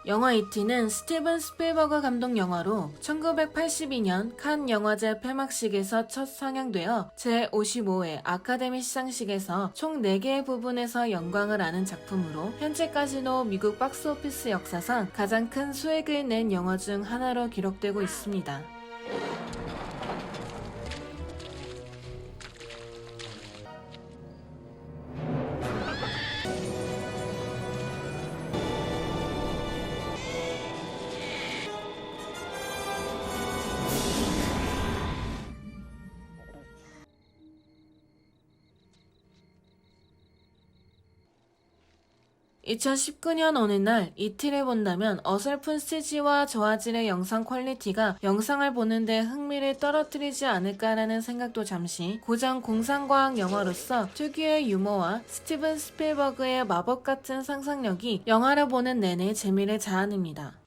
영화 E.T.는 스티븐 스필버그 감독 영화로 1982년 칸 영화제 폐막식에서 첫 상영되어 제55회 아카데미 시상식에서 총 4개의 부분에서 영광을 아는 작품으로 현재까지도 미국 박스오피스 역사상 가장 큰 수익을 낸 영화 중 하나로 기록되고 있습니다. 2019년 어느 날 E.T.를 본다면 어설픈 CG와 저화질의 영상 퀄리티가 영상을 보는데 흥미를 떨어뜨리지 않을까라는 생각도 잠시 고전 공상과학 영화로서 특유의 유머와 스티븐 스필버그의 마법 같은 상상력이 영화를 보는 내내 재미를 자아냅니다.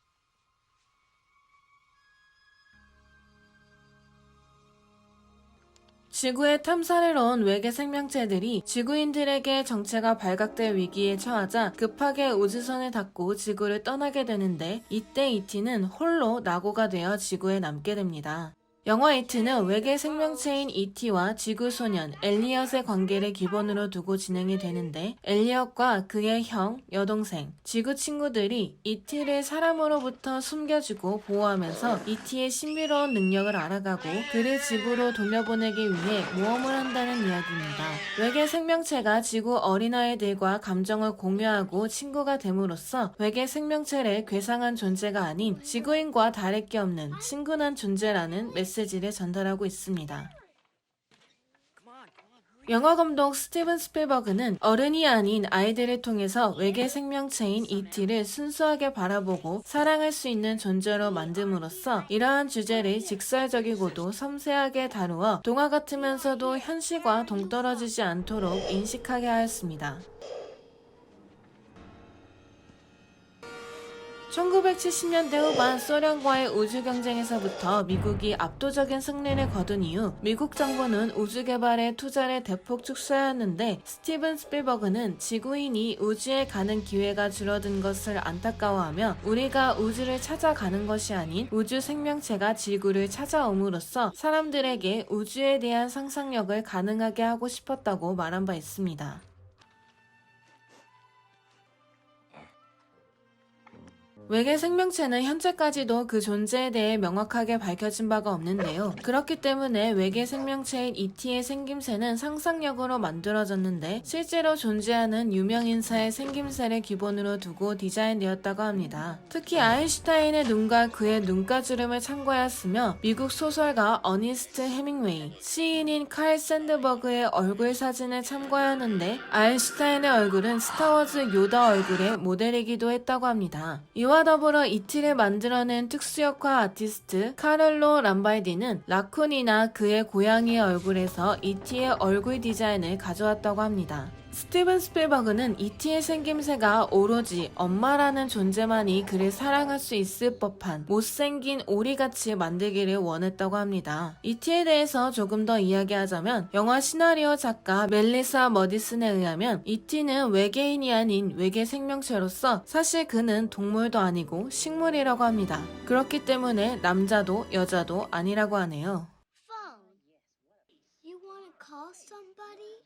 지구에 탐사를 온 외계 생명체들이 지구인들에게 정체가 발각될 위기에 처하자 급하게 우주선을 탔고 지구를 떠나게 되는데 이때 E.T.는 홀로 낙오가 되어 지구에 남게 됩니다. 영화 E.T.는 외계 생명체인 E.T.와 지구 소년 엘리엇의 관계를 기본으로 두고 진행이 되는데 엘리엇과 그의 형, 여동생, 지구 친구들이 E.T.를 사람으로부터 숨겨주고 보호하면서 E.T.의 신비로운 능력을 알아가고 그를 지구로 돌려보내기 위해 모험을 한다는 이야기입니다. 외계 생명체가 지구 어린아이들과 감정을 공유하고 친구가 됨으로써 외계 생명체를 괴상한 존재가 아닌 지구인과 다를 게 없는 친근한 존재라는 메시지를 전달하고 있습니다. 영화 감독 스티븐 스필버그는 어른이 아닌 아이들을 통해서 외계 생명체인 E.T.를 순수하게 바라보고 사랑할 수 있는 존재로 만듦으로써 이러한 주제를 직설적이고도 섬세하게 다루어 동화 같으면서도 현실과 동떨어지지 않도록 인식하게 하였습니다. 1970년대 후반 소련과의 우주 경쟁에서부터 미국이 압도적인 승리를 거둔 이후 미국 정부는 우주 개발에 투자를 대폭 축소하였는데 스티븐 스필버그는 지구인이 우주에 가는 기회가 줄어든 것을 안타까워하며 우리가 우주를 찾아가는 것이 아닌 우주 생명체가 지구를 찾아옴으로써 사람들에게 우주에 대한 상상력을 가능하게 하고 싶었다고 말한 바 있습니다. 외계 생명체는 현재까지도 그 존재에 대해 명확하게 밝혀진 바가 없는데요. 그렇기 때문에 외계 생명체인 E.T.의 생김새는 상상력으로 만들어졌는데 실제로 존재하는 유명인사의 생김새를 기본으로 두고 디자인되었다고 합니다. 특히 아인슈타인의 눈과 그의 눈가주름을 참고하였으며 미국 소설가 어니스트 해밍웨이, 시인인 칼 샌드버그의 얼굴 사진을 참고하였는데 아인슈타인의 얼굴은 스타워즈 요다 얼굴의 모델이기도 했다고 합니다. 이와 더불어 E.T.를 만들어낸 특수역화 아티스트 카를로 람발디는 라쿤이나 그의 고양이의 얼굴에서 E.T.의 얼굴 디자인을 가져왔다고 합니다. 스티븐 스필버그는 E.T.의 생김새가 오로지 엄마라는 존재만이 그를 사랑할 수 있을 법한 못생긴 오리같이 만들기를 원했다고 합니다. E.T.에 대해서 조금 더 이야기하자면 영화 시나리오 작가 멜리사 머디슨에 의하면 E.T.는 외계인이 아닌 외계 생명체로서 사실 그는 동물도 아니고 식물이라고 합니다. 그렇기 때문에 남자도 여자도 아니라고 하네요. You wanna call somebody?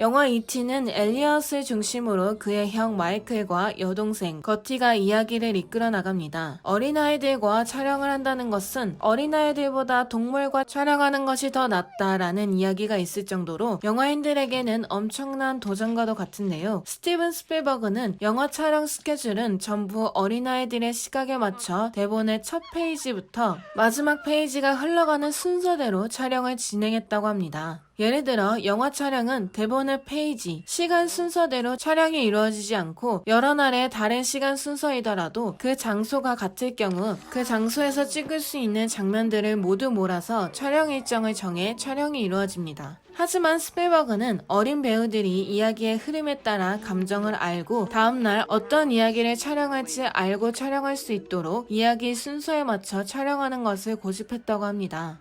영화 E.T.는 엘리엇을 중심으로 그의 형 마이클과 여동생 거티가 이야기를 이끌어 나갑니다. 어린아이들과 촬영을 한다는 것은 어린아이들보다 동물과 촬영하는 것이 더 낫다라는 이야기가 있을 정도로 영화인들에게는 엄청난 도전과도 같은데요. 스티븐 스필버그는 영화 촬영 스케줄은 전부 어린아이들의 시각에 맞춰 대본의 첫 페이지부터 마지막 페이지가 흘러가는 순서대로 촬영을 진행했다고 합니다. 예를 들어 영화 촬영은 대본의 페이지, 시간 순서대로 촬영이 이루어지지 않고 여러 날의 다른 시간 순서이더라도 그 장소가 같을 경우 그 장소에서 찍을 수 있는 장면들을 모두 몰아서 촬영 일정을 정해 촬영이 이루어집니다. 하지만 스필버그는 어린 배우들이 이야기의 흐름에 따라 감정을 알고 다음날 어떤 이야기를 촬영할지 알고 촬영할 수 있도록 이야기 순서에 맞춰 촬영하는 것을 고집했다고 합니다.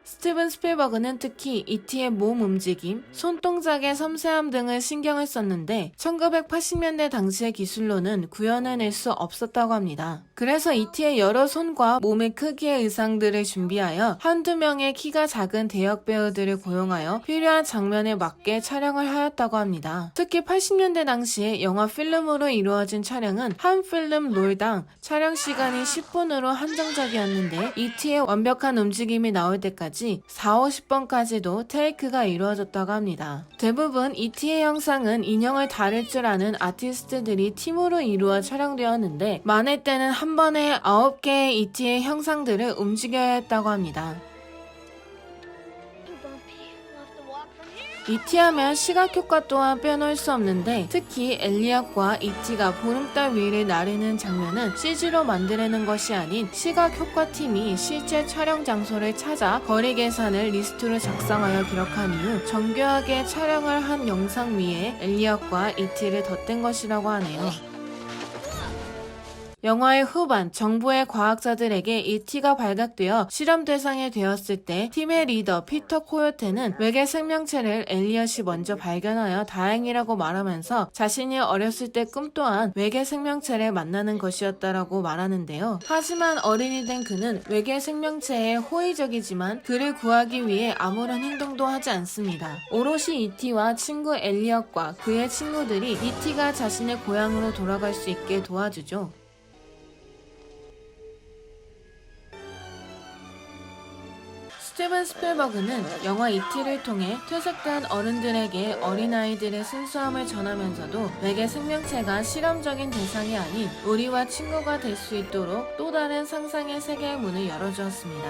스티븐 스필버그는 특히 E.T.의 몸 움직임, 손동작의 섬세함 등을 신경을 썼는데 1980년대 당시의 기술로는 구현해낼 수 없었다고 합니다. 그래서 E.T.의 여러 손과 몸의 크기의 의상들을 준비하여 한두 명의 키가 작은 대역 배우들을 고용하여 필요한 장면에 맞게 촬영을 하였다고 합니다. 특히 80년대 당시에 영화 필름으로 이루어진 촬영은 한 필름 롤당 촬영 시간이 10분으로 한정적이었는데 E.T.의 완벽한 움직임이 나올 때까지 40~50번까지도 테이크가 이루어졌다고 합니다. 대부분 E.T.의 형상은 인형을 다룰 줄 아는 아티스트들이 팀으로 이루어 촬영되었는데 많을 때는 한 번에 9개의 E.T.의 형상들을 움직여야 했다고 합니다. Too bumpy. We'll have to walk from here. E.T. 하면 시각효과 또한 빼놓을 수 없는데 특히 엘리엇과 E.T.가 보름달 위를 나르는 장면은 CG로 만들어낸 것이 아닌 시각효과팀이 실제 촬영 장소를 찾아 거리 계산을 리스트로 작성하여 기록한 이후 정교하게 촬영을 한 영상 위에 엘리엇과 E.T.를 덧댄 것이라고 하네요. 영화의 후반, 정부의 과학자들에게 E.T.가 발각되어 실험 대상이 되었을 때 팀의 리더 피터 코요테는 외계 생명체를 엘리엇이 먼저 발견하여 다행이라고 말하면서 자신이 어렸을 때 꿈 또한 외계 생명체를 만나는 것이었다라고 말하는데요. 하지만 어린이 된 그는 외계 생명체에 호의적이지만 그를 구하기 위해 아무런 행동도 하지 않습니다. 오롯이 E.T.와 친구 엘리엇과 그의 친구들이 E.T.가 자신의 고향으로 돌아갈 수 있게 도와주죠. 스티븐 스필버그는 영화 E.T.를 통해 퇴색된 어른들에게 어린아이들의 순수함을 전하면서도 외계 생명체가 실험적인 대상이 아닌 우리와 친구가 될 수 있도록 또 다른 상상의 세계의 문을 열어주었습니다.